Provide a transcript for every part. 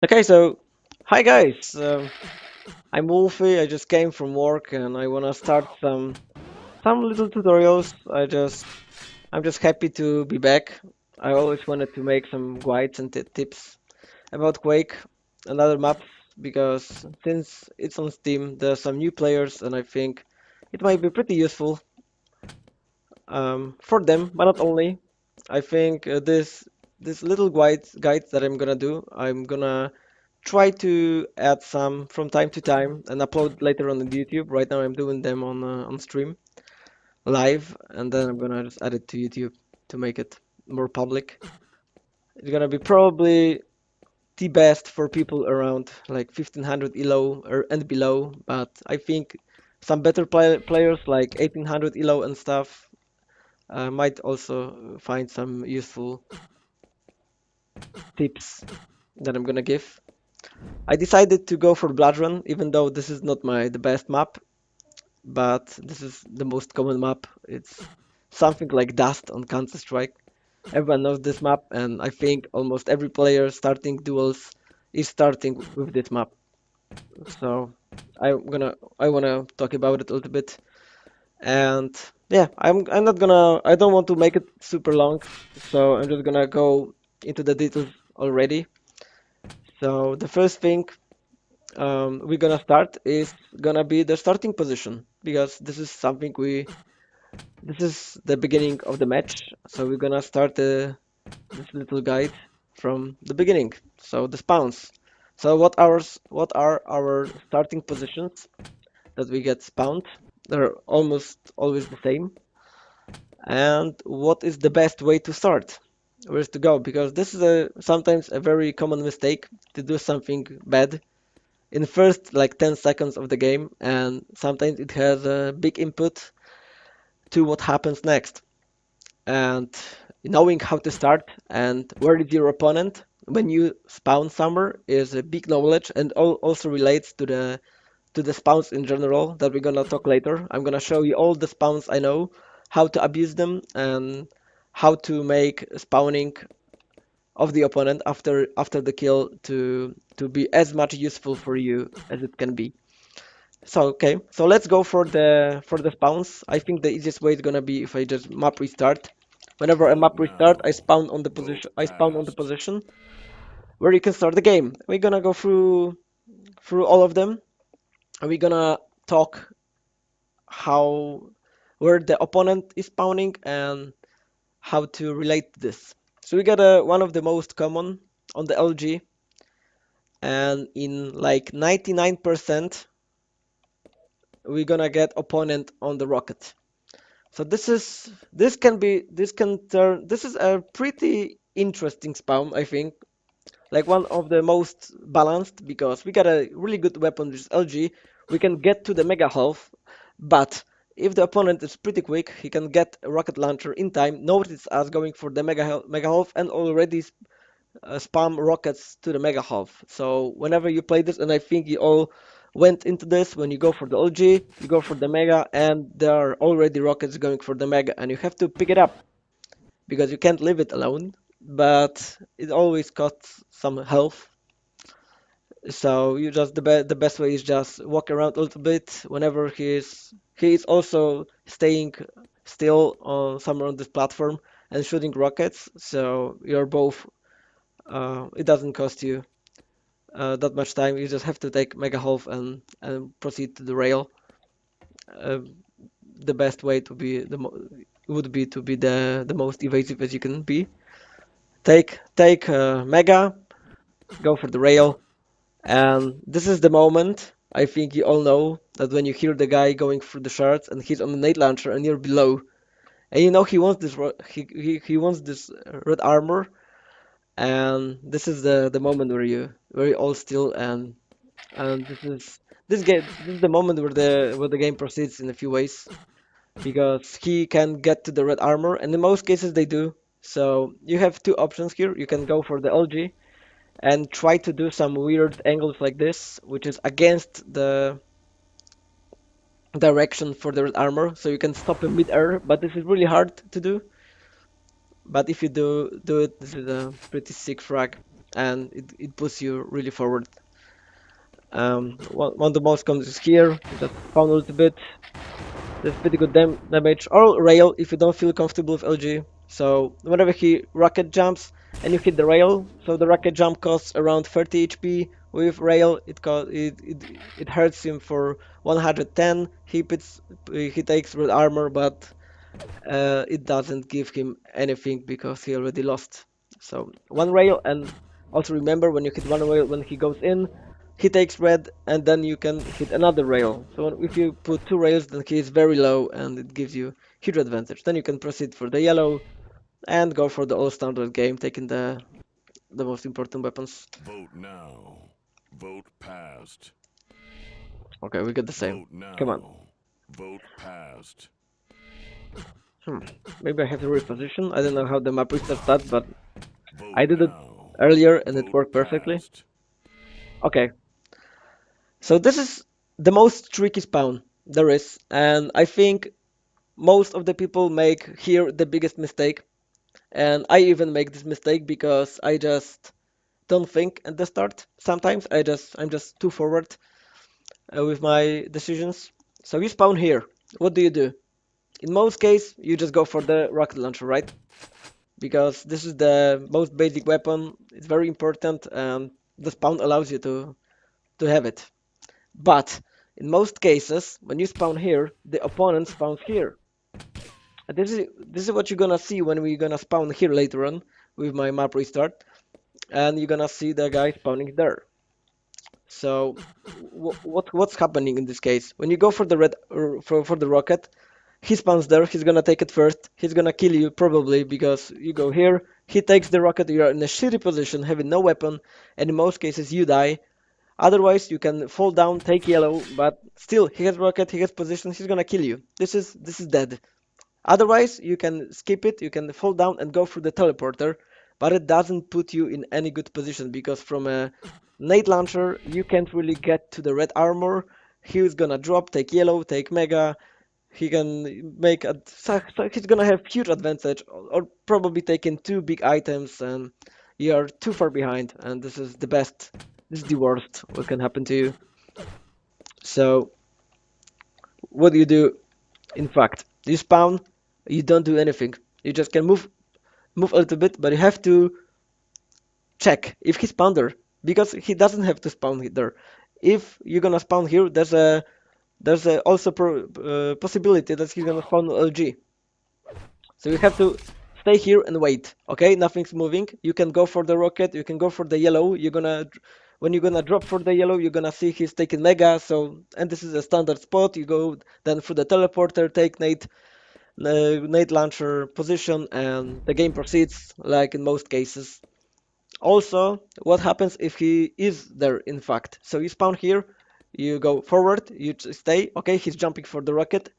Okay, so hi guys. I'm Wolfie. I just came from work and I wanna start some little tutorials. I'm just happy to be back. I always wanted to make some guides and tips about Quake and other maps because since it's on Steam, there's some new players and I think it might be pretty useful for them, but not only. I think this little guides that I'm gonna do, I'm gonna try to add some from time to time and upload later on YouTube. Right now I'm doing them on stream live, and then I'm gonna just add it to YouTube to make it more public. It's gonna be probably the best for people around like 1500 elo and below, but I think some better players like 1800 elo and stuff might also find some useful tips that I'm gonna give. I decided to go for Bloodrun, even though this is not the best map, but this is the most common map. It's something like Dust on Counter-Strike. Everyone knows this map, and I think almost every player starting duels is starting with this map. So I wanna talk about it a little bit, and yeah, I'm not gonna I don't want to make it super long, so I'm just gonna go into the details already. So the first thing we're gonna start is gonna be the starting position because this is the beginning of the match, so we're gonna start this little guide from the beginning. So the spawns. So what are our starting positions that we get spawned? They're almost always the same. And what is the best way to start? Where's to go? Because this is a sometimes a very common mistake to do something bad in the first like 10 seconds of the game, and sometimes it has a big input to what happens next. And knowing how to start and where is your opponent when you spawn somewhere is a big knowledge and also relates to the spawns in general that we're gonna talk later. I'm gonna show you all the spawns I know, how to abuse them, and how to make spawning of the opponent after the kill to be as much useful for you as it can be. So okay, so let's go for the spawns. I think the easiest way is gonna be if I just map restart. Whenever I Vote map restart, I now. spawn on the Vote position. I spawn on the fast. position where you can start the game. We're gonna go through all of them, and we're gonna talk how where the opponent is spawning and how to relate this. So we got one of the most common on the LG, and in like 99% we're gonna get opponent on the rocket. So this is a pretty interesting spawn, I think. Like one of the most balanced because we got a really good weapon, which is LG. We can get to the mega health, but if the opponent is pretty quick, he can get a rocket launcher in time, notice us going for the mega health, and already spam rockets to the mega half. So whenever you play this, and I think you all went into this, when you go for the OG, you go for the mega, and there are already rockets going for the mega, and you have to pick it up because you can't leave it alone. But it always costs some health. So you just the best way is just walk around a little bit whenever he is also staying still on somewhere on this platform and shooting rockets. So you're both it doesn't cost you that much time. You just have to take Mega Half and proceed to the rail. Uh, the best way to be would be to be the most evasive as you can be. Take Mega, go for the rail, and this is the moment. I think you all know that when you hear the guy going through the shards and he's on the nade launcher and you're below, and you know he wants he wants this red armor, and this is the moment where you all still and this is the moment where the game proceeds in a few ways because he can get to the red armor, and in most cases they do. So you have two options here. You can go for the LG and try to do some weird angles like this, which is against the direction for the red armor, so you can stop him mid-air, but this is really hard to do. But if you do it, this is a pretty sick frag. and it puts you really forward. One of the most common is here. Just spawn a little bit. That's pretty good damage. Or rail if you don't feel comfortable with LG. So whenever he rocket jumps and you hit the rail, so the rocket jump costs around 30 HP. With rail, it hurts him for 110. He takes red armor, but it doesn't give him anything because he already lost. So one rail, and also remember when you hit one rail when he goes in, he takes red, and then you can hit another rail. So if you put two rails, then he is very low, and it gives you huge advantage. Then you can proceed for the yellow and go for the all standard game, taking the most important weapons. Vote now. Vote passed. Okay, we get the same. Vote now. Come on. Vote passed. Hmm. Maybe I have to reposition. I don't know how the map restarts that, but Vote I did it now. earlier and it Vote worked perfectly. passed. Okay, so this is the most tricky spawn there is, and I think most of the people make here the biggest mistake, and I even make this mistake because I just don't think at the start. Sometimes I'm just too forward with my decisions. So you spawn here. What do you do? In most case, you just go for the rocket launcher, right? Because this is the most basic weapon. It's very important, and the spawn allows you to have it. But in most cases, when you spawn here, the opponent spawns here. And this is what you're gonna see when we're gonna spawn here later on with my map restart, and you're gonna see the guy spawning there. So what's happening in this case? When you go for the red for the rocket, he spawns there. He's gonna take it first. He's gonna kill you probably because you go here. He takes the rocket. You're in a shitty position, having no weapon, and in most cases you die. Otherwise, you can fall down, take yellow, but still, he has rocket, he has position, he's gonna kill you. This is dead. Otherwise, you can skip it, you can fall down and go through the teleporter, but it doesn't put you in any good position because from a nade launcher, you can't really get to the red armor. He's gonna drop, take yellow, take mega. He can make a, so he's gonna have huge advantage, or probably taking two big items, and you are too far behind. And this is the best, this is the worst what can happen to you. So what do you do? In fact, you spawn, you don't do anything. You just can move a little bit, but you have to check if he spawned there because he doesn't have to spawn there. If you're gonna spawn here, there's a also possibility that he's gonna spawn LG. So you have to stay here and wait. Okay, nothing's moving. You can go for the rocket. You can go for the yellow. When you're gonna drop for the yellow, you're gonna see he's taking mega. So and this is a standard spot. You go then through the teleporter, take nade launcher position, and the game proceeds like in most cases. Also, what happens if he is there in fact? So you spawn here, you go forward, you stay, okay, he's jumping for the rocket.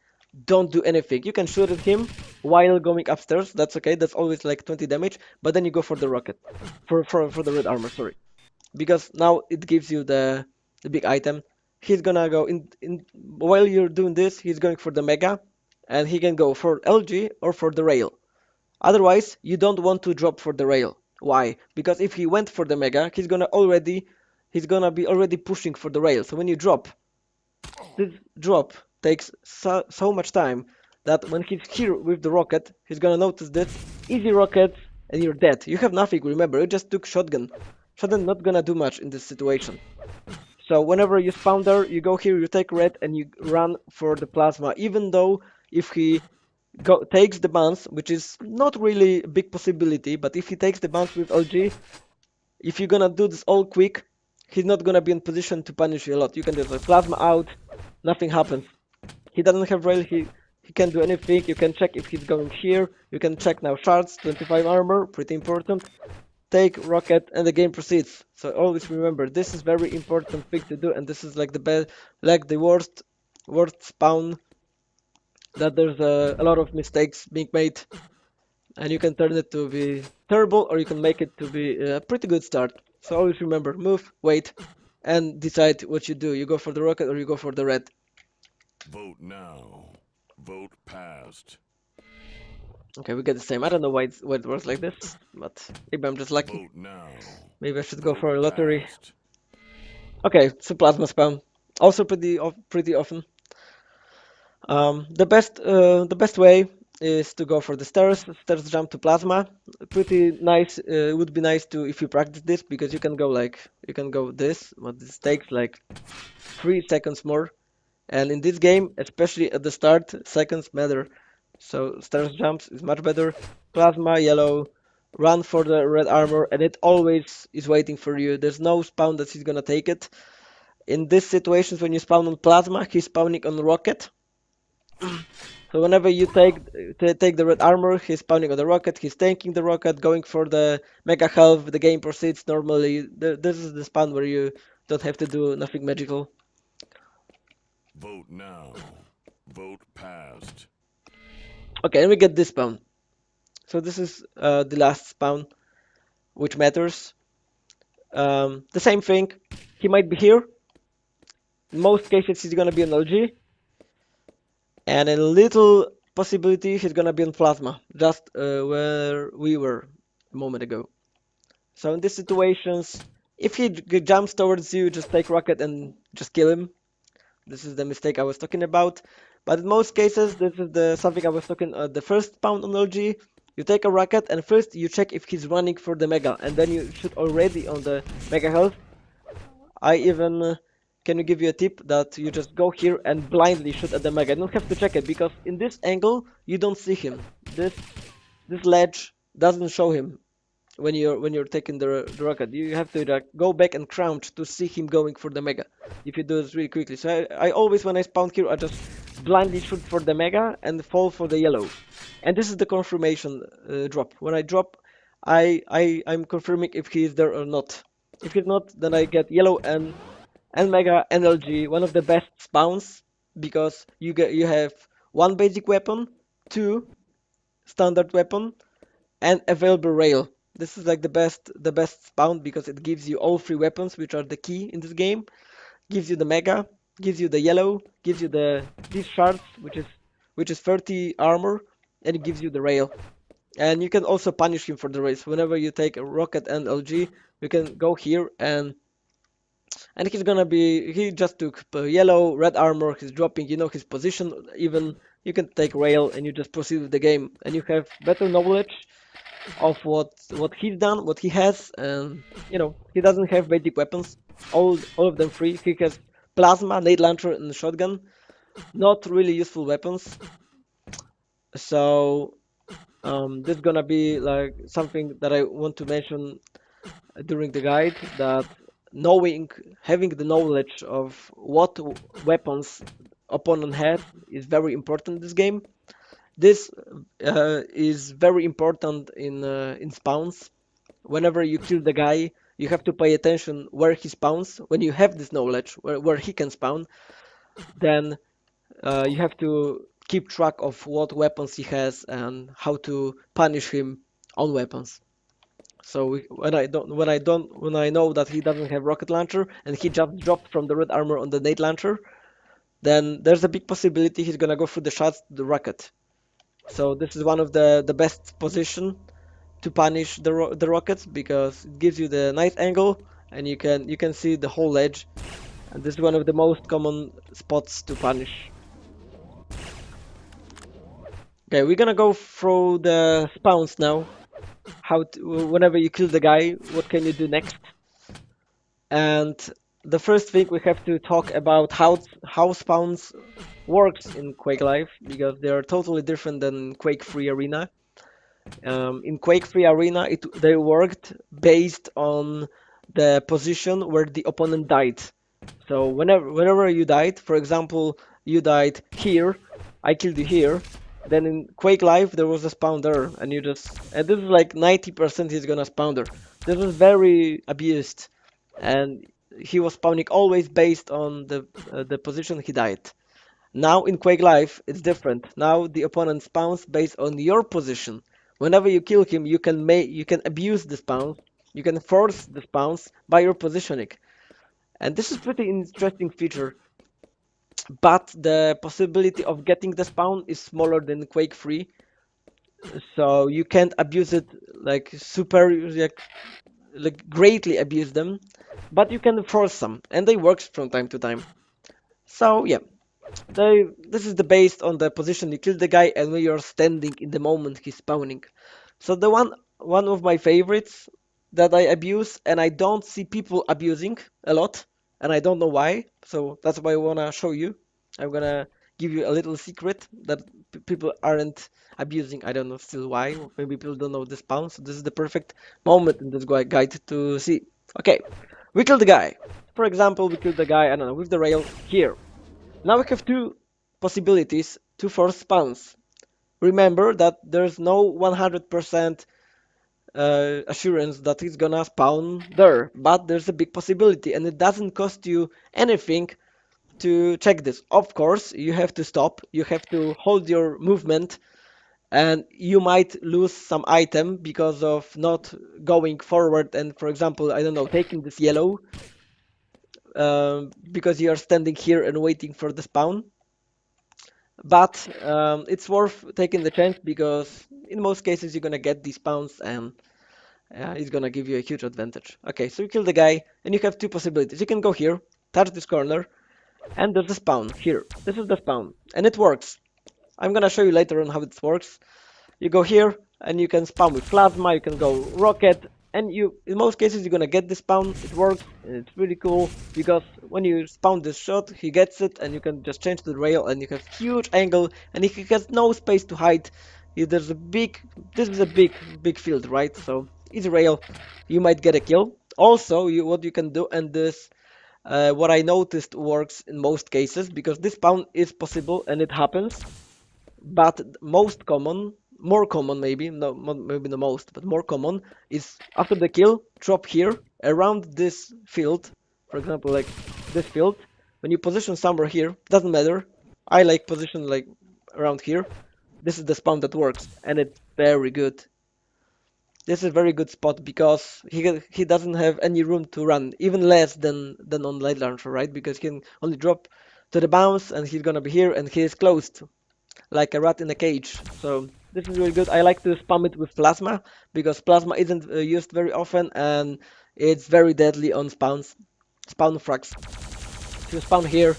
Don't do anything. You can shoot at him while going upstairs. That's okay. That's always like 20 damage. But then you go for the rocket, for the red armor. Sorry, because now it gives you the big item. He's gonna go in while you're doing this. He's going for the mega, and he can go for LG or for the rail. Otherwise, you don't want to drop for the rail. Why? Because if he went for the mega, he's gonna be already pushing for the rail. So when you drop, this drop takes so much time that when he's here with the rocket, he's gonna notice this easy rocket and you're dead. You have nothing, remember, you just took shotgun. Shotgun not gonna do much in this situation. So whenever you spawn there, you go here, you take red and you run for the plasma, even though if he takes the bounce, which is not really a big possibility, but if he takes the bounce with LG, if you're gonna do this all quick, he's not gonna be in position to punish you a lot. You can just plasma out, nothing happens. He doesn't have rail, he can't do anything. You can check if he's going here. You can check now shards, 25 armor, pretty important. Take rocket and the game proceeds. So always remember, this is very important thing to do, and this is like the best, like the worst spawn that there's a lot of mistakes being made, and you can turn it to be terrible or you can make it to be a pretty good start. So always remember, move, wait, and decide what you do. You go for the rocket or you go for the red. Vote now. Vote passed. Okay, we get the same. I don't know why it works like this, but maybe I'm just lucky. Vote now. Maybe I should go Vote for a lottery. passed. Okay, so plasma spam. Also pretty often. The best way is to go for the stairs jump to plasma. Pretty nice. It would be nice to if you practice this because you can go this, but this takes like 3 seconds more. And in this game, especially at the start, seconds matter. So stairs jumps is much better. Plasma yellow, run for the red armor, and it always is waiting for you. There's no spawn that he's gonna take it. In these situations, when you spawn on plasma, he's spawning on rocket. So whenever you take the red armor, he's spawning on the rocket, he's tanking the rocket, going for the mega health, the game proceeds normally. This is the spawn where you don't have to do nothing magical. Vote now. Vote passed. Okay, and we get this spawn. So this is the last spawn, which matters. The same thing, he might be here. In most cases, he's gonna be on LG, and a little possibility he's gonna be on Plasma, just where we were a moment ago. So in these situations, if he jumps towards you, just take rocket and just kill him. This is the mistake I was talking about. But in most cases, this is the something I was talking the first pound on LG. You take a rocket and first you check if he's running for the mega, and then you shoot already on the mega health. I even can you give you a tip that you just go here and blindly shoot at the mega. You don't have to check it because in this angle you don't see him. This ledge doesn't show him when you're taking the rocket. You have to like go back and crouch to see him going for the mega. If you do this really quickly. So I always when I spawn here I just blindly shoot for the mega and fall for the yellow. And this is the confirmation drop. When I drop, I'm confirming if he is there or not. If he's not, then I get yellow and mega NLG, one of the best spawns because you have one basic weapon, two standard weapon, and available rail. This is like the best spawn because it gives you all three weapons, which are the key in this game. Gives you the mega, gives you the yellow, gives you these shards, which is 30 armor, and it gives you the rail. And you can also punish him for the race. Whenever you take a rocket and LG, you can go here and he's gonna be he just took yellow, red armor, he's dropping, his position. Even you can take rail and you just proceed with the game and you have better knowledge of what he's done, what he has, and he doesn't have basic weapons. All of them free. He has plasma, nade launcher, and shotgun. Not really useful weapons. So this is gonna be like something that I want to mention during the guide that having the knowledge of what weapons opponent has is very important in this game. This is very important in spawns. Whenever you kill the guy, you have to pay attention where he spawns. When you have this knowledge where he can spawn, then you have to keep track of what weapons he has and how to punish him on weapons. So when I know that he doesn't have rocket launcher and he just dropped from the red armor on the nade launcher, then there's a big possibility he's gonna go through the shots to the rocket. So this is one of the best position to punish the rockets because it gives you the nice angle and you can see the whole ledge. And this is one of the most common spots to punish. Okay, we're gonna go through the spawns now. Whenever you kill the guy, what can you do next? And the first thing we have to talk about how spawns works in Quake Live because they are totally different than Quake 3 Arena. In Quake 3 Arena, they worked based on the position where the opponent died. So whenever you died, for example, you died here, I killed you here. Then in Quake Live there was a spawn there, and this is like 90% he's gonna spawn there. This is very abused, and he was spawning always based on the position he died. Now in Quake Live, it's different. Now the opponent spawns based on your position. Whenever you kill him, you can abuse the spawns, you can force the spawns by your positioning. And this is pretty interesting feature, but the possibility of getting the spawn is smaller than Quake 3. so you can't abuse it like super like greatly abuse them, but you can force some, and they work from time to time. So yeah, this is the based on the position you kill the guy and where you're standing in the moment he's spawning. So the one of my favorites that I abuse and I don't see people abusing a lot, and I don't know why. So that's why I wanna show you. I'm gonna give you a little secret that people aren't abusing. I don't know still why. Maybe people don't know the spawn. So this is the perfect moment in this guide to see. Okay, we kill the guy. For example, we kill the guy, I don't know, with the rail here. Now we have two possibilities to force spawns. Remember that there's no 100% assurance that it's gonna spawn there, but there's a big possibility, and it doesn't cost you anything to check this. Of course, you have to stop, you have to hold your movement, and you might lose some item because of not going forward and, for example, I don't know, taking this yellow because you are standing here and waiting for the spawn. But it's worth taking the chance because in most cases you're gonna get these spawns and it's gonna give you a huge advantage. Okay, so you kill the guy and you have two possibilities. You can go here, touch this corner, and there's a spawn here. This is the spawn, and it works. I'm gonna show you later on how it works. You go here and you can spawn with plasma, you can go rocket, and you in most cases you're gonna get the spawn. It works and it's really cool because when you spawn this shot, he gets it and you can just change the rail and you have huge angle and he has no space to hide. There's a big this is a big field, right? So easy rail, you might get a kill. Also, what you can do and this what I noticed works in most cases because this spawn is possible and it happens, but most common, more common maybe, no, maybe the most, but more common is after the kill, drop here around this field, for example, like this field. When you position somewhere here, doesn't matter. I like position like around here. This is the spawn that works, and it's very good. This is a very good spot because he doesn't have any room to run, even less than on light launcher, right? Because he can only drop to the bounce, and he's gonna be here, and he is closed like a rat in a cage. So this is really good. I like to spam it with plasma because plasma isn't used very often and it's very deadly on spawn frags. So you spawn here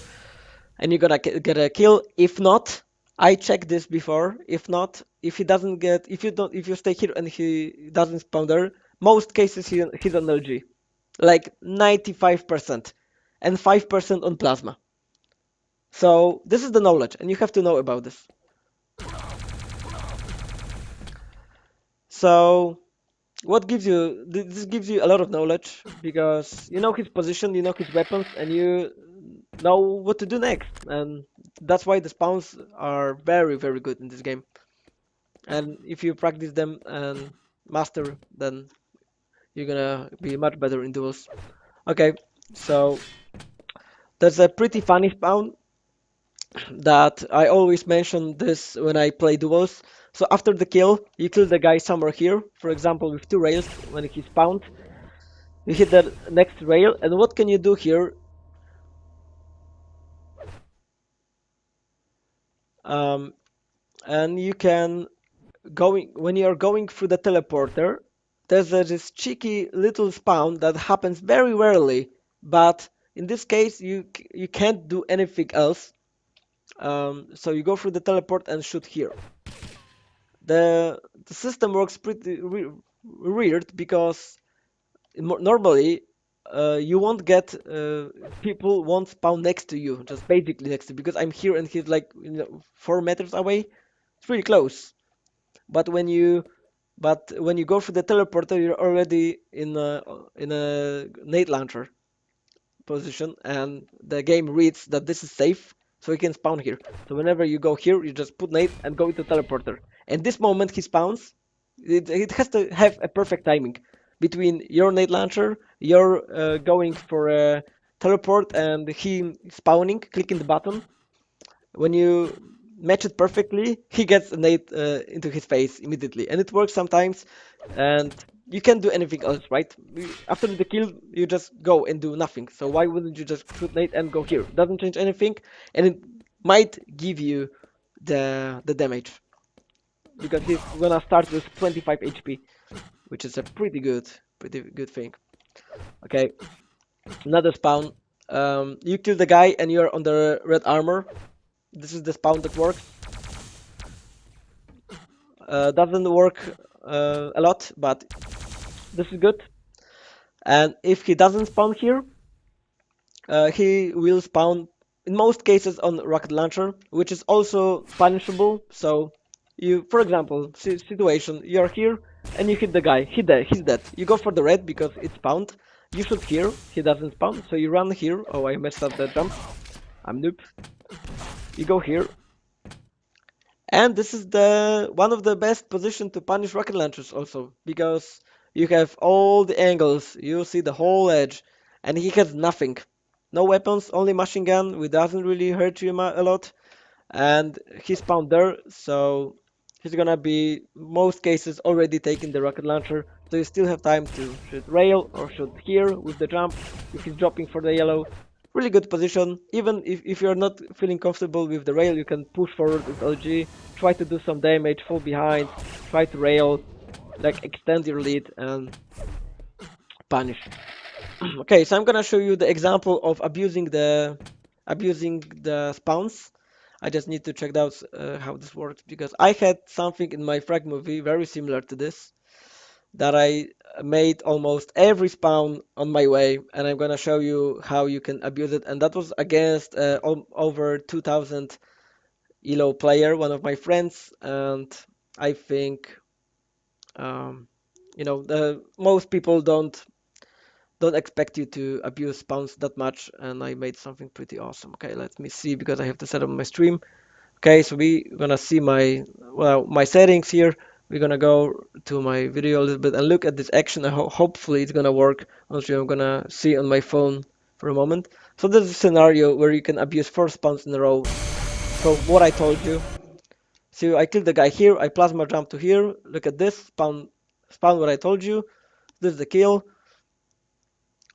and you're gonna get a kill. If not, I checked this before. If not, if he doesn't get, if you stay here and he doesn't spawn there, most cases he's on LG, like 95%, and 5% on plasma. So this is the knowledge, and you have to know about this. So what gives you this gives you a lot of knowledge because you know his position, you know his weapons, and you know what to do next. And that's why the spawns are very good in this game. And if you practice them and master, then you're gonna be much better in duels. Okay, so that's a pretty funny spawn that I always mention this when I play duels. So after the kill, you kill the guy somewhere here, for example with two rails when he spawned. You hit the next rail, and what can you do here? Um, and you can going when you are going through the teleporter. There's this cheeky little spawn that happens very rarely, but in this case you can't do anything else. So you go through the teleport and shoot here. The system works pretty weird because normally you won't get people won't spawn next to you, just basically next to you, because I'm here and he's like 4 meters away. It's really close. But when you go through the teleporter, you're already in a nade launcher position, and the game reads that this is safe, so he can spawn here. So whenever you go here, you just put nade and go into teleporter. And this moment he spawns, it has to have a perfect timing between your nade launcher, your going for a teleport, and he spawning, clicking the button. When you match it perfectly, he gets a nade into his face immediately, and it works sometimes. And you can't do anything else, right? After the kill, you just go and do nothing. So why wouldn't you just shoot nade and go here? Doesn't change anything, and it might give you the damage. because he's gonna start with 25 HP, which is a pretty good thing. Okay, another spawn. You kill the guy and you're on the red armor. This is the spawn that works. Doesn't work a lot, but this is good. And if he doesn't spawn here, he will spawn in most cases on rocket launcher, which is also punishable. So you, for example, situation, you're here and you hit the guy, he's dead. You go for the red because it's spawned. You shoot here, he doesn't spawn, so you run here. Oh, I messed up the jump. I'm noob. You go here, and this is the one of the best position to punish rocket launchers also, because you have all the angles, you see the whole edge, and he has nothing. No weapons, only machine gun, which doesn't really hurt you a lot, and he spawned there, so he's gonna be, most cases, already taking the rocket launcher, so you still have time to shoot rail or shoot here with the jump if he's dropping for the yellow. Really good position. Even if you're not feeling comfortable with the rail, you can push forward with LG, try to do some damage, fall behind, try to rail, like extend your lead and punish. Okay, so I'm gonna show you the example of abusing the spawns. I just need to check out how this works, because I had something in my frag movie very similar to this, that I made almost every spawn on my way, and I'm gonna show you how you can abuse it. And that was against over 2000 elo player, one of my friends, and I think um, the most people don't expect you to abuse spawns that much, and I made something pretty awesome. Okay, let me see, because I have to set up my stream. Okay, so we're gonna see my settings here. We're gonna go to my video a little bit and look at this action. Hopefully it's gonna work. Also, I'm gonna see on my phone for a moment. So this is a scenario where you can abuse 4 spawns in a row. So what I told you. So I killed the guy here. I plasma jump to here. Look at this spawn what I told you. This is the kill.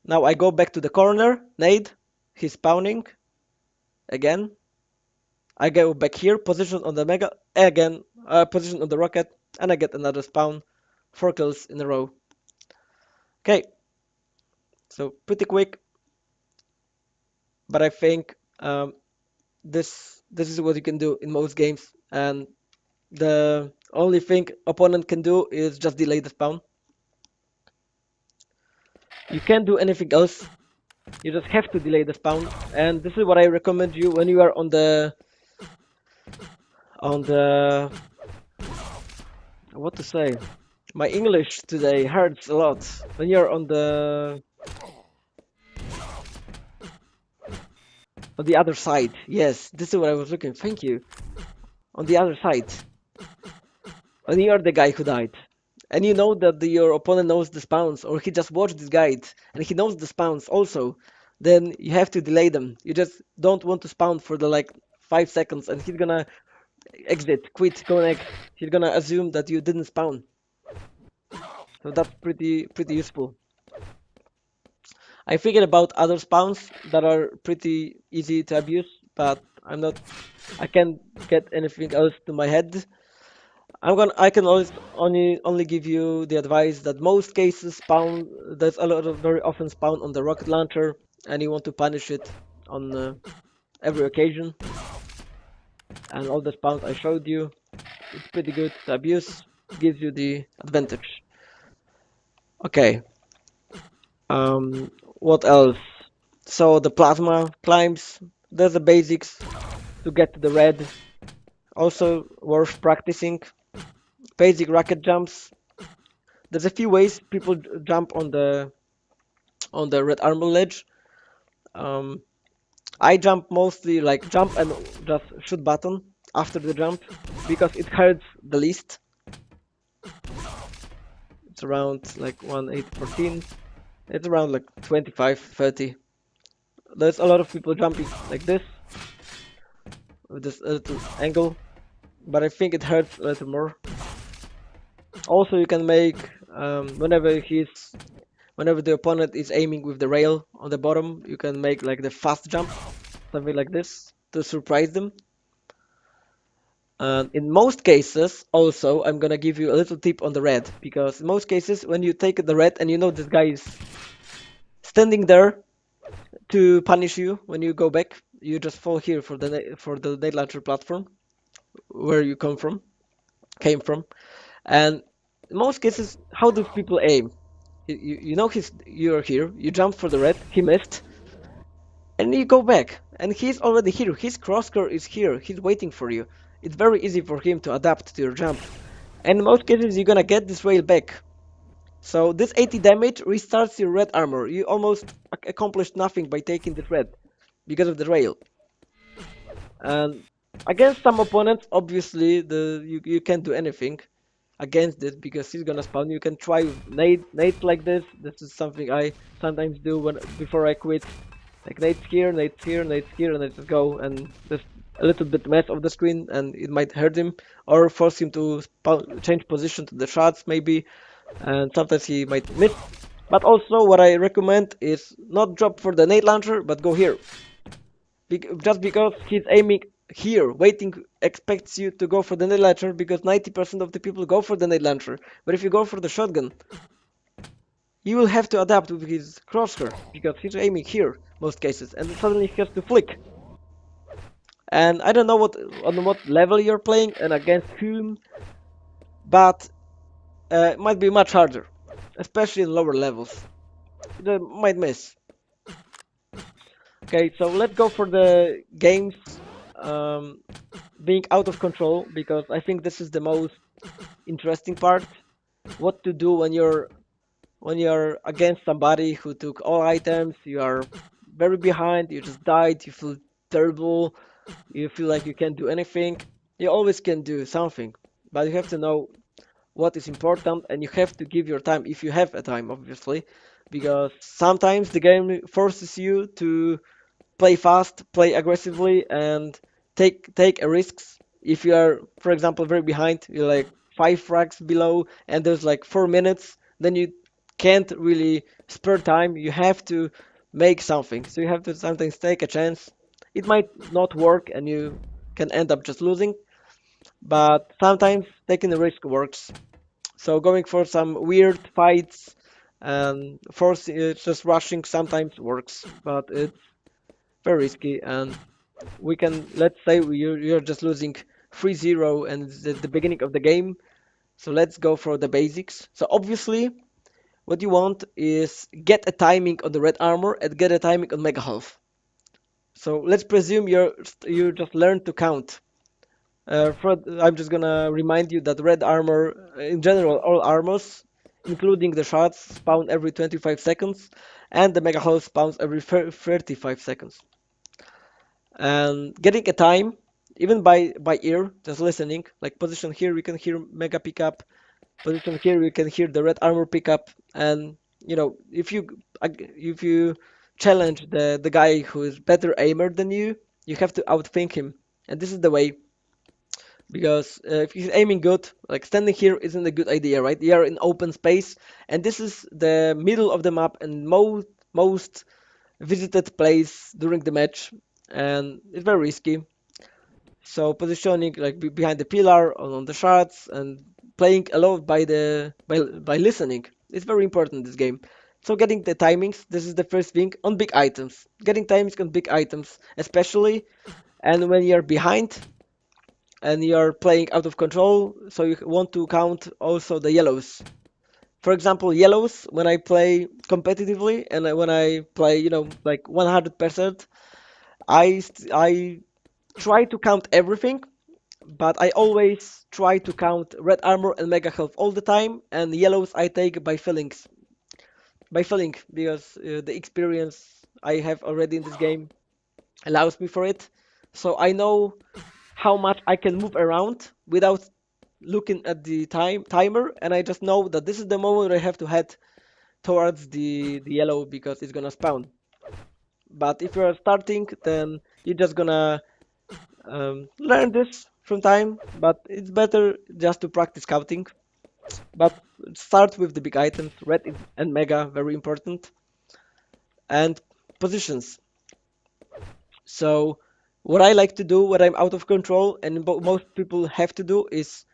Now I go back to the corner. Nade. He's spawning again. I go back here, position on the mega, again, position on the rocket, and I get another spawn. 4 kills in a row. Okay, so pretty quick, but I think this is what you can do in most games, and the only thing opponent can do is just delay the spawn. You can't do anything else. You just have to delay the spawn, and this is what I recommend you when you are on the what to say. My English today hurts a lot. When you're on the other side. Yes, this is what I was looking. Thank you. On the other side. And you're the guy who died. And you know that your opponent knows the spawns, or he just watched this guide and he knows the spawns also. Then you have to delay them. You just don't want to spawn for the like 5 seconds, and he's gonna exit, quit, go next. He's gonna assume that you didn't spawn. So that's pretty useful. I figured about other spawns that are pretty easy to abuse, but I can't get anything else to my head. I can always only give you the advice that most cases spawn. There's a lot of very often spawn on the rocket launcher, and you want to punish it on every occasion. And all the spawns I showed you, it's pretty good to abuse. Gives you the advantage. Okay. What else? So the plasma climbs. There's the basics to get to the red. Also worth practicing. Basic rocket jumps. There's a few ways people jump on the red armor ledge. Um, I jump mostly like jump and just shoot button after the jump, because it hurts the least. It's around like 1 8 14. It's around like 25 30. There's a lot of people jumping like this with this little angle, but I think it hurts a little more. Also, you can make whenever the opponent is aiming with the rail on the bottom, you can make like the fast jump, something like this, to surprise them. And in most cases, also, I'm gonna give you a little tip on the red, because in most cases, when you take the red and you know this guy is standing there to punish you when you go back, you just fall here for for the nade launcher platform where you came from. And in most cases, how do people aim? You know you're here, you jump for the red, he missed, and you go back, and he's already here. His crosshair is here. He's waiting for you. It's very easy for him to adapt to your jump. And in most cases, you're gonna get this rail back. So this 80 damage restarts your red armor. You almost accomplished nothing by taking this red because of the rail. And against some opponents, obviously, you can't do anything against it because he's gonna spawn. You can try with nades like this. This is something I sometimes do when before I quit. Like nades here, nades here, nades here, and I just go and just a little bit mess of the screen, and it might hurt him or force him to change position to the shots maybe, and sometimes he might miss. But also, what I recommend is not drop for the nade launcher, but go here. Just because he's aiming here, waiting, expects you to go for the nade launcher because 90% of the people go for the nade launcher. But if you go for the shotgun, you will have to adapt with his crosshair because he's aiming here most cases, and suddenly he has to flick. And I don't know on what level you're playing and against whom, but it might be much harder, especially in lower levels. You might miss. Okay, so let's go for the games um, being out of control because I think this is the most interesting part. What to do when you're against somebody who took all items, you are very behind, you just died, you feel terrible, you feel like you can't do anything. You always can do something, but you have to know what is important and you have to give your time if you have a time, obviously, because sometimes the game forces you to play fast, play aggressively, and take a risks. If you are, for example, very behind, you're like 5 frags below, and there's like 4 minutes, then you can't really spare time. You have to make something. So you have to sometimes take a chance. It might not work, and you can end up just losing. But sometimes taking a risk works. So going for some weird fights and force just rushing sometimes works, but it's very risky and we can let's say you're just losing 3-0 and it's at the beginning of the game, so let's go for the basics. So obviously what you want is get a timing on the red armor and get a timing on mega health. So let's presume you just learned to count. I'm just gonna remind you that red armor in general all armors including the shards spawn every 25 seconds and the mega health spawns every 35 seconds. And getting a time even by ear, just listening, like position here we can hear mega pickup, position here we can hear the red armor pickup, and if you challenge the guy who is better aimer than you have to outthink him, and this is the way, because if he's aiming good, like standing here isn't a good idea, right? You are in open space, and this is the middle of the map and most visited place during the match, and it's very risky. So positioning like behind the pillar on the shots and playing a lot by listening. It's very important this game. So getting the timings, this is the first thing on big items. Getting timings on big items, especially, and when you're behind and you're playing out of control, so you want to count also the yellows. For example, yellows when I play competitively and when I play, like 100%, I try to count everything, but I always try to count red armor and mega health all the time, and yellows I take by filling because the experience I have already in this game allows me for it. So I know how much I can move around without looking at the timer, and I just know that this is the moment I have to head towards the yellow because it's gonna spawn. But if you're starting, then you're just gonna learn this from time, but it's better just to practice scouting. But start with the big items, red and mega, very important, and positions. So What I like to do when I'm out of control, and most people have to do, is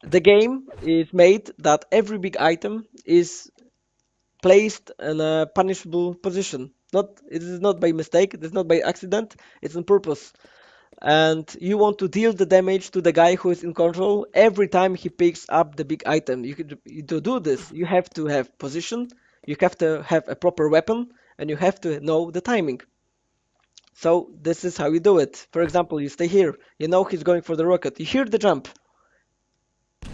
the game is made that every big item is placed in a punishable position. It is not by mistake, it is not by accident, it's on purpose. And you want to deal the damage to the guy who is in control every time he picks up the big item. To do this, you have to have position, you have to have a proper weapon, and you have to know the timing. So this is how you do it. For example, you stay here, you know he's going for the rocket, you hear the jump,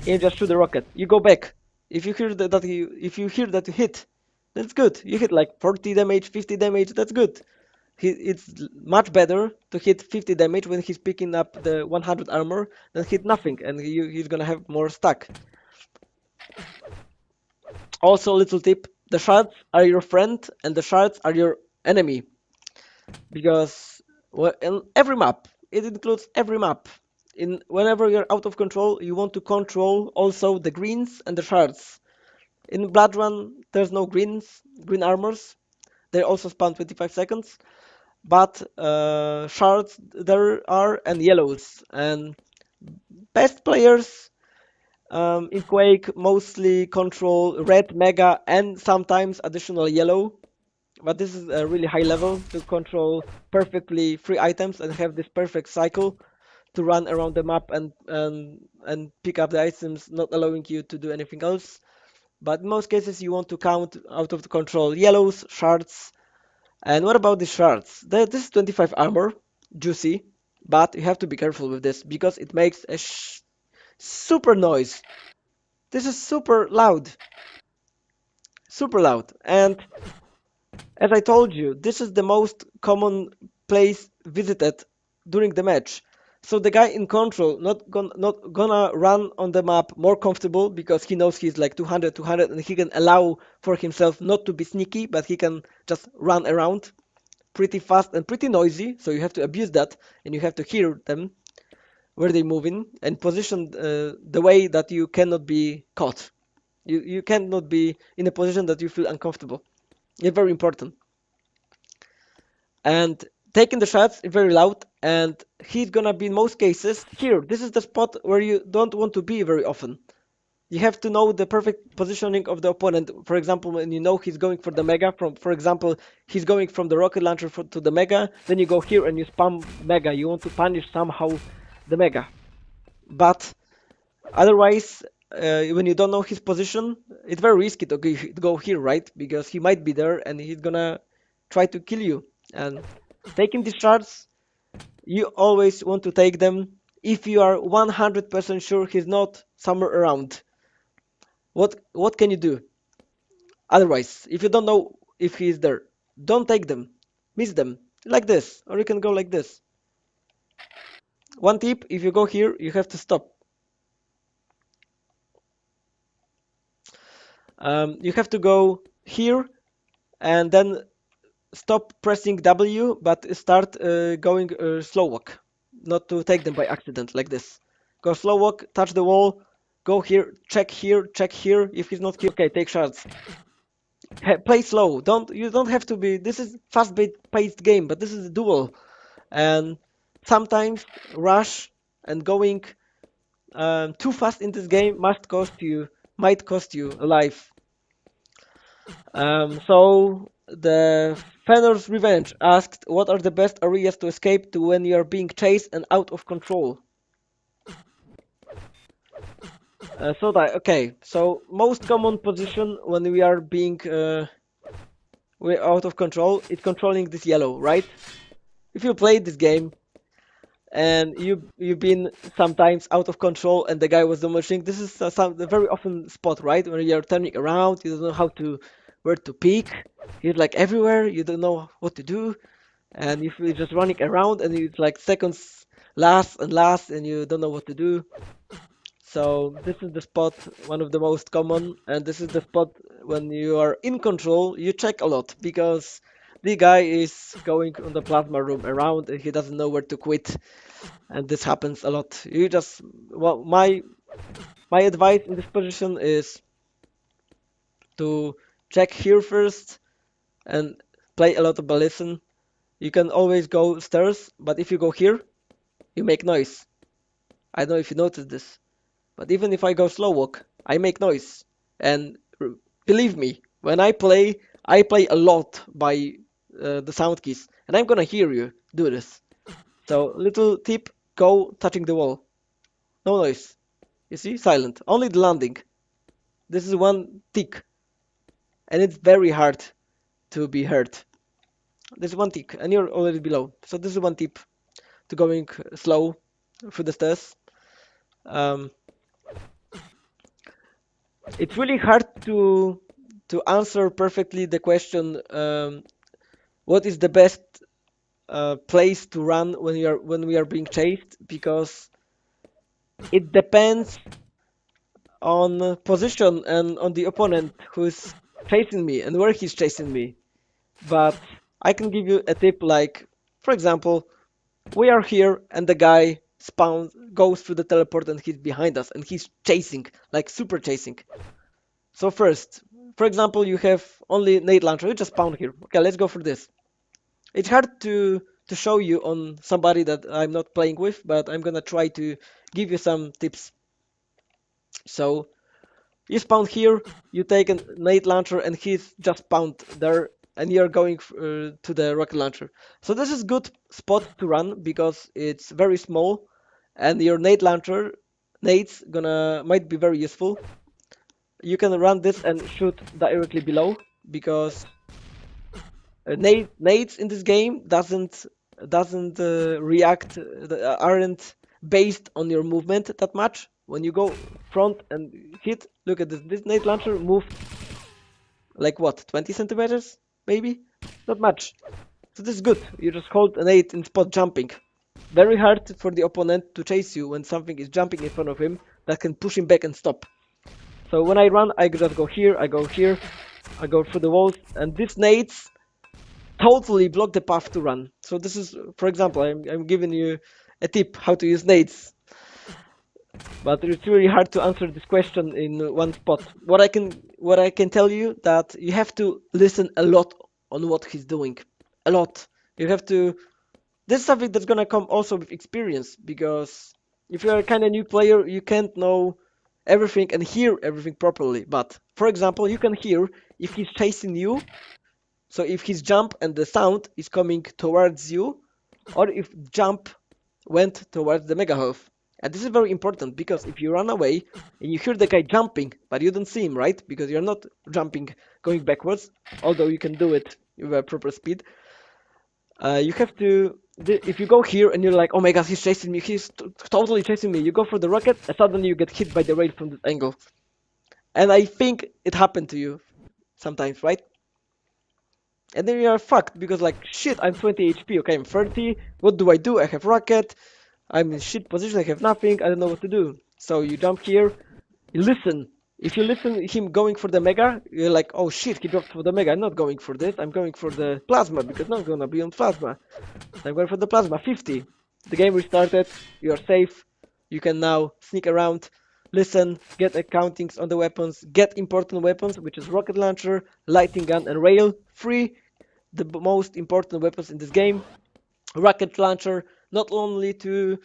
and you just shoot the rocket. You go back. If you hear that you hit, that's good. You hit like 40 damage, 50 damage, that's good. It's much better to hit 50 damage when he's picking up the 100 armor than hit nothing, and he's gonna have more stack. Also, little tip: the shards are your friend, and the shards are your enemy, because in every map, it includes every map. In whenever you're out of control, you want to control also the greens and the shards. In Bloodrun, there's no green armors. They also spawn 25 seconds. But shards there are, and yellows. And best players in Quake mostly control red, mega, and sometimes additional yellow. But this is a really high level to control perfectly free items and have this perfect cycle to run around the map and pick up the items, not allowing you to do anything else. But in most cases, you want to count out of the control yellows, shards. And what about the shards? This is 25 armor, juicy, but you have to be careful with this because it makes a super noise. This is super loud. And as I told you, this is the most common place visited during the match. So the guy in control not gonna run on the map more comfortable because he knows he's like 200, 200, and he can allow for himself not to be sneaky, but he can just run around pretty fast and pretty noisy. So you have to abuse that, and you have to hear them where they move in and position the way that you cannot be caught. You cannot be in a position that you feel uncomfortable. It's very important. And taking the shots is very loud, and he's gonna be in most cases here. This is the spot where you don't want to be very often. You have to know the perfect positioning of the opponent. For example, when you know he's going for the mega, for example, he's going from the rocket launcher to the mega, then you go here and you spam mega. You want to punish somehow the mega. But otherwise, when you don't know his position, it's very risky to go here, right? Because he might be there and he's gonna try to kill you. And taking these shards, you always want to take them if you are 100% sure he's not somewhere around. What can you do? Otherwise, if you don't know if he is there, don't take them. Miss them. Like this. Or you can go like this. One tip, if you go here, you have to stop. You have to go here and then stop pressing W, but start going slow walk. Not to take them by accident, like this. Go slow walk, touch the wall, go here, check here, check here. If he's not here, okay, take shots. Play slow. You don't have to be. This is fast-paced game, but this is a duel, and sometimes rush and going too fast in this game might cost you a life. So the Fenor's Revenge asked, "What are the best areas to escape to when you are being chased and out of control?" Okay. So most common position when we are being we're out of control is controlling this yellow, right? If you played this game and you've been sometimes out of control and the guy was demolishing, this is a very often spot, right? When you're turning around, you don't know where to peek. He's like everywhere, you don't know what to do, and if you're just running around and it's like seconds last and you don't know what to do. So this is the spot, one of the most common, and this is the spot when you are in control, you check a lot because the guy is going on the plasma room around and he doesn't know where to quit, and this happens a lot. Well, my advice in this position is to check here first and play a lot of ballism You can always go stairs, but if you go here, you make noise. I don't know if you noticed this, but even if I go slow walk, I make noise. And believe me, when I play a lot by the sound keys, and I'm gonna hear you do this. So little tip, go touching the wall. No noise. You see, silent. Only the landing. This is one tick, and it's very hard to be heard. There's one tick, and you're already below. So this is one tip to going slow through the stairs. Um, it's really hard to answer perfectly the question, what is the best place to run when we are being chased, because it depends on position and on the opponent who's chasing me and where he's chasing me. But I can give you a tip, like, for example, we are here and the guy spawns, goes through the teleport and he's behind us and he's chasing, like super chasing. So first, for example, you have only nade launcher, you just spawn here. Okay, let's go for this. It's hard to show you on somebody that I'm not playing with, but I'm gonna try to give you some tips. So you spawn here, you take a nade launcher, and he's just spawned there, and you're going to the rocket launcher. So this is good spot to run because it's very small, and your nade launcher nades gonna might be very useful. You can run this and shoot directly below because nades in this game doesn't react aren't based on your movement that much. When you go front and hit, look at this. This nade launcher moved like what, 20 centimeters maybe, not much. So this is good. You just hold an 8 in spot jumping. Very hard for the opponent to chase you when something is jumping in front of him that can push him back and stop. So when I run, I just go here, I go here, I go through the walls, and these nades totally block the path to run. So this is, for example, I'm giving you a tip how to use nades, but it's really hard to answer this question in one spot. What I can tell you that you have to listen a lot on what he's doing, a lot. You have to. This is something that's gonna come also with experience, because if you're a kind of new player, you can't know everything and hear everything properly. But for example, you can hear if he's chasing you. So if his jump and the sound is coming towards you, or if jump went towards the mega health. And this is very important because if you run away and you hear the guy jumping, but you don't see him, right? Because you're not jumping going backwards, although you can do it with a proper speed. You have to. If you go here and you're like, oh my god, he's chasing me, he's totally chasing me. You go for the rocket, and suddenly you get hit by the rail from this angle. And I think it happened to you sometimes, right? And then you are fucked because like shit, I'm 20 HP, okay, I'm 30. What do I do? I have rocket. I'm in shit position. I have nothing. I don't know what to do. So you jump here. You listen. If you listen him going for the mega, you're like, oh shit, he dropped for the mega. I'm not going for this. I'm going for the plasma because not gonna be on plasma. I'm going for the plasma. 50. The game restarted. You are safe. You can now sneak around, listen, get accountings on the weapons, get important weapons, which is rocket launcher, lighting gun, and rail. Free, the most important weapons in this game. Rocket launcher, not only to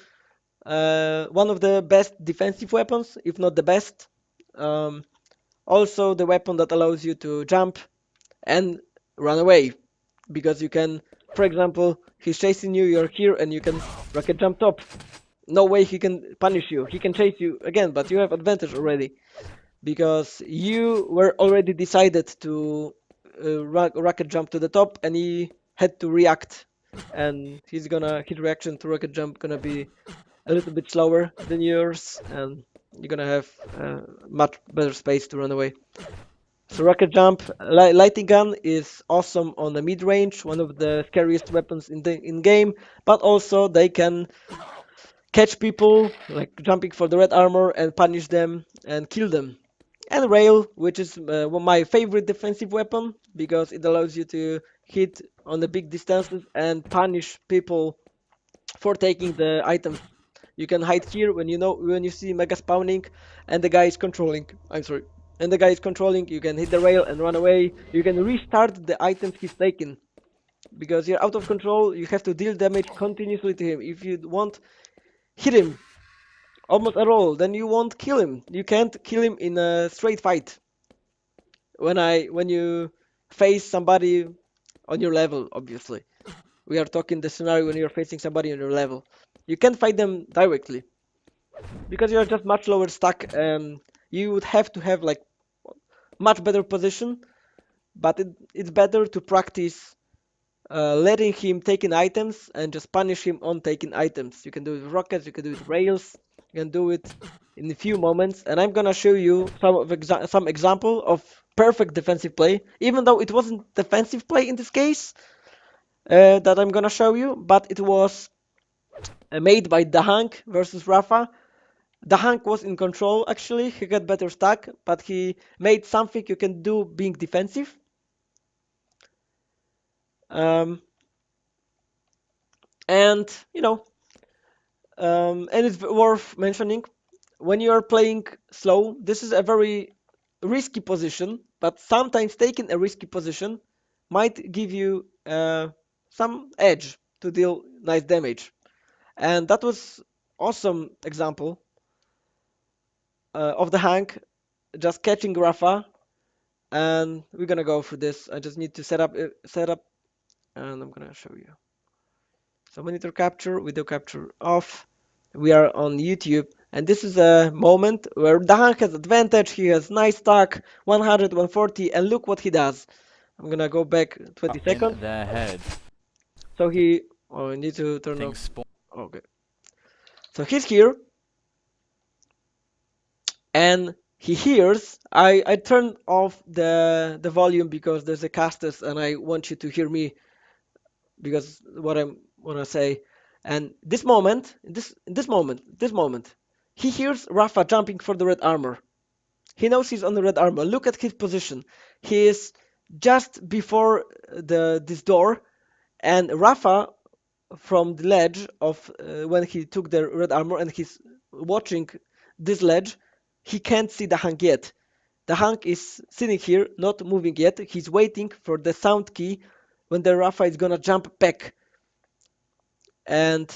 one of the best defensive weapons, if not the best. Um, Also the weapon that allows you to jump and run away, because you can, for example, he's chasing you, you're here, and you can rocket jump top. No way he can punish you. He can chase you again, but you have advantage already because you were already decided to rocket jump to the top, and he had to react, and his reaction to rocket jump gonna be a little bit slower than yours, and you're gonna have much better space to run away. So rocket jump, lighting gun is awesome on the mid range, one of the scariest weapons in the in game, but also they can catch people like jumping for the red armor and punish them and kill them. And rail, which is my favorite defensive weapon because it allows you to hit on the big distances and punish people for taking the items. You can hide here when you see mega spawning and the guy is controlling. I'm sorry. And the guy is controlling, you can hit the rail and run away. You can restart the items he's taken. because you're out of control. You have to deal damage continuously to him. If you won't hit him almost at all, then you won't kill him. You can't kill him in a straight fight. When you face somebody on your level, obviously. We are talking the scenario when you're facing somebody on your level. You can't fight them directly because you're just much lower stack. You would have to have like much better position, but it's better to practice letting him taking items and just punish him on taking items. You can do it with rockets, you can do it with rails, you can do it in a few moments. And I'm gonna show you some example of perfect defensive play, even though it wasn't defensive play in this case that I'm gonna show you, but it was made by Dahang versus Rafa. Dahang was in control actually, he got better stack, but he made something you can do being defensive. Um, and you know, and it's worth mentioning when you are playing slow, this is a very risky position, but sometimes taking a risky position might give you some edge to deal nice damage. And that was awesome example of the Hank just catching Rafa, and we're gonna go through this. I just need to set up, and I'm gonna show you. So monitor capture, video capture off. We are on YouTube, and this is a moment where Dahan has advantage. He has nice stack, 100, 140, and look what he does. I'm gonna go back 20 in seconds. the head. So he, oh, I need to turn off. Things spawn. Okay. So he's here, and he hears. I turned off the volume because there's a casters, and I want you to hear me because what I'm wanna say. And this moment, he hears Rafa jumping for the red armor. He knows he's on the red armor. Look at his position. He is just before the this door, and Rafa from the ledge of when he took the red armor and he's watching this ledge, he can't see the Hank yet. The Hank is sitting here, not moving yet. He's waiting for the sound key when the Rafa is gonna jump back. And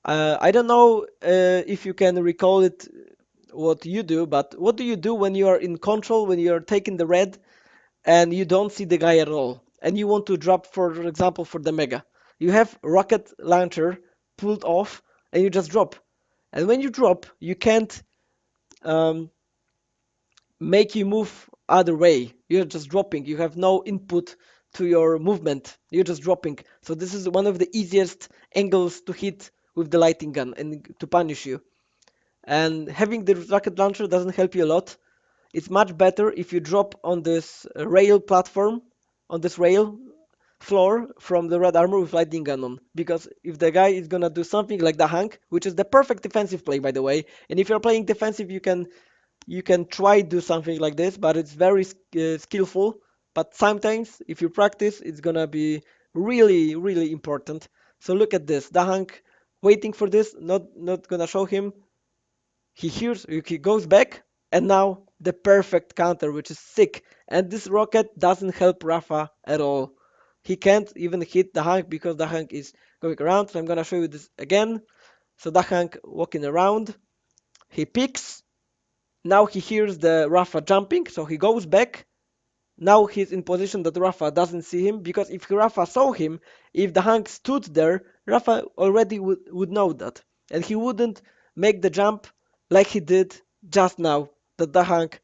I don't know if you can recall it what you do, but what do you do when you are in control, when you are taking the red and you don't see the guy at all, and you want to drop, for example, for the mega? You have rocket launcher pulled off, and you just drop. And when you drop, you can't um, make you move other way. You're just dropping. You have no input to your movement. You're just dropping. So this is one of the easiest angles to hit with the lighting gun and to punish you. And having the rocket launcher doesn't help you a lot. It's much better if you drop on this rail platform, on this rail floor from the red armor with lightning gun on. Because if the guy is gonna do something like the Hank, which is the perfect defensive play by the way, and if you're playing defensive, you can try do something like this, but it's very skillful. But sometimes, if you practice, it's gonna be really, really important. So look at this. Dahang waiting for this, not gonna show him. He hears, he goes back, and now the perfect counter, which is sick. And this rocket doesn't help Rafa at all. He can't even hit Dahang because Dahang is going around. So I'm gonna show you this again. So Dahang walking around. He picks. Now he hears the Rafa jumping, so he goes back. Now he's in position that Rafa doesn't see him, because if Rafa saw him, if the Hank stood there, Rafa already would know that. And he wouldn't make the jump like he did just now, that the Hank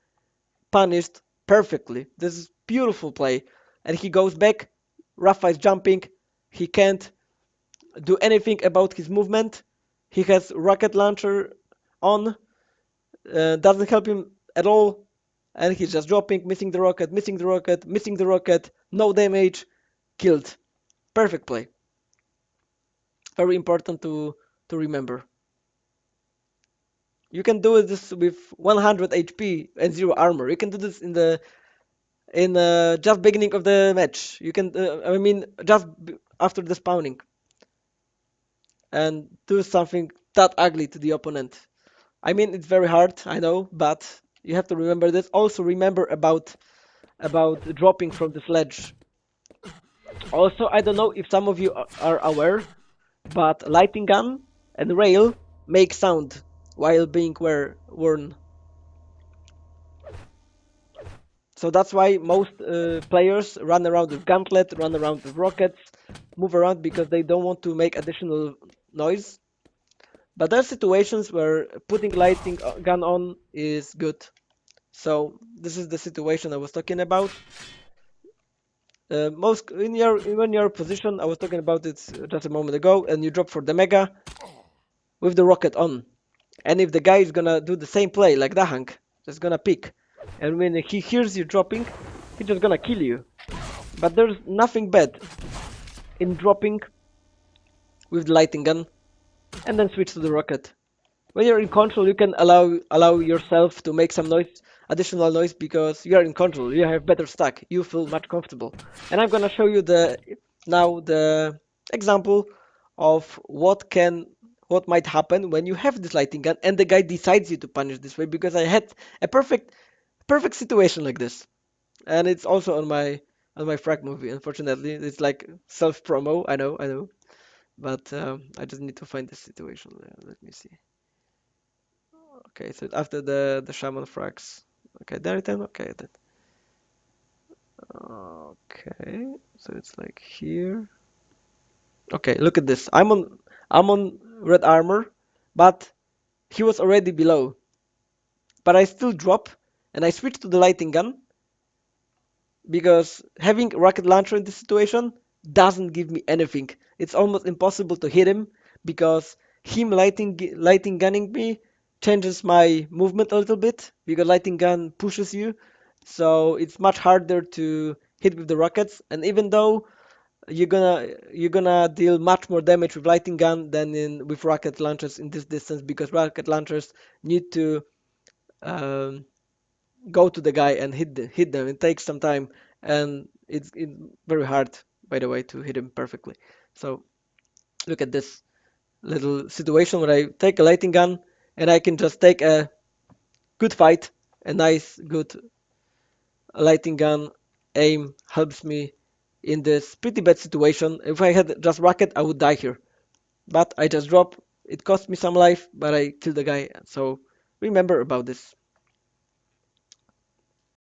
punished perfectly. This is beautiful play. And he goes back, Rafa is jumping, he can't do anything about his movement. He has rocket launcher on, doesn't help him at all, and he's just dropping, missing the rocket, missing the rocket, missing the rocket, no damage, killed. Perfect play. Very important to remember. You can do this with 100 HP and 0 armor. You can do this in just beginning of the match. You can, I mean, just after the spawning, and do something that ugly to the opponent. I mean, it's very hard, I know, but you have to remember this. Also remember about dropping from the sledge. Also, I don't know if some of you are aware, but lighting gun and rail make sound while being worn. So that's why most players run around with gauntlet, run around with rockets, move around because they don't want to make additional noise. But there are situations where putting lighting gun on is good. So this is the situation I was talking about. Most in your position, I was talking about it just a moment ago, and you drop for the mega with the rocket on. And if the guy is gonna do the same play like Dahang, just gonna pick, and when he hears you dropping, he's just gonna kill you. But there's nothing bad in dropping with the lighting gun and then switch to the rocket. When you're in control, you can allow yourself to make some noise, additional noise, because you are in control. You have better stack. You feel much comfortable. And I'm gonna show you the example of what might happen when you have this lighting gun and the guy decides you to punish this way, because I had a perfect situation like this. And it's also on my frag movie. Unfortunately, it's like self promo. I know, but I just need to find the situation. Let me see. Okay, so after the shaman frags. Okay, there it is. Okay, then. Okay, so it's like here. Okay, look at this. I'm on red armor, but he was already below. But I still drop, and I switch to the lighting gun because having rocket launcher in this situation doesn't give me anything. It's almost impossible to hit him because him lighting gunning me changes my movement a little bit because lighting gun pushes you. So it's much harder to hit with the rockets. And even though you're gonna deal much more damage with lighting gun than in with rocket launchers in this distance because rocket launchers need to um, go to the guy and hit them. It takes some time, and it's very hard, by the way, to hit him perfectly. So look at this little situation where I take a lighting gun and I can just take a good fight. A nice, good lighting gun aim helps me in this pretty bad situation. If I had just rocket, I would die here. But I just drop. It cost me some life, but I killed the guy. So remember about this.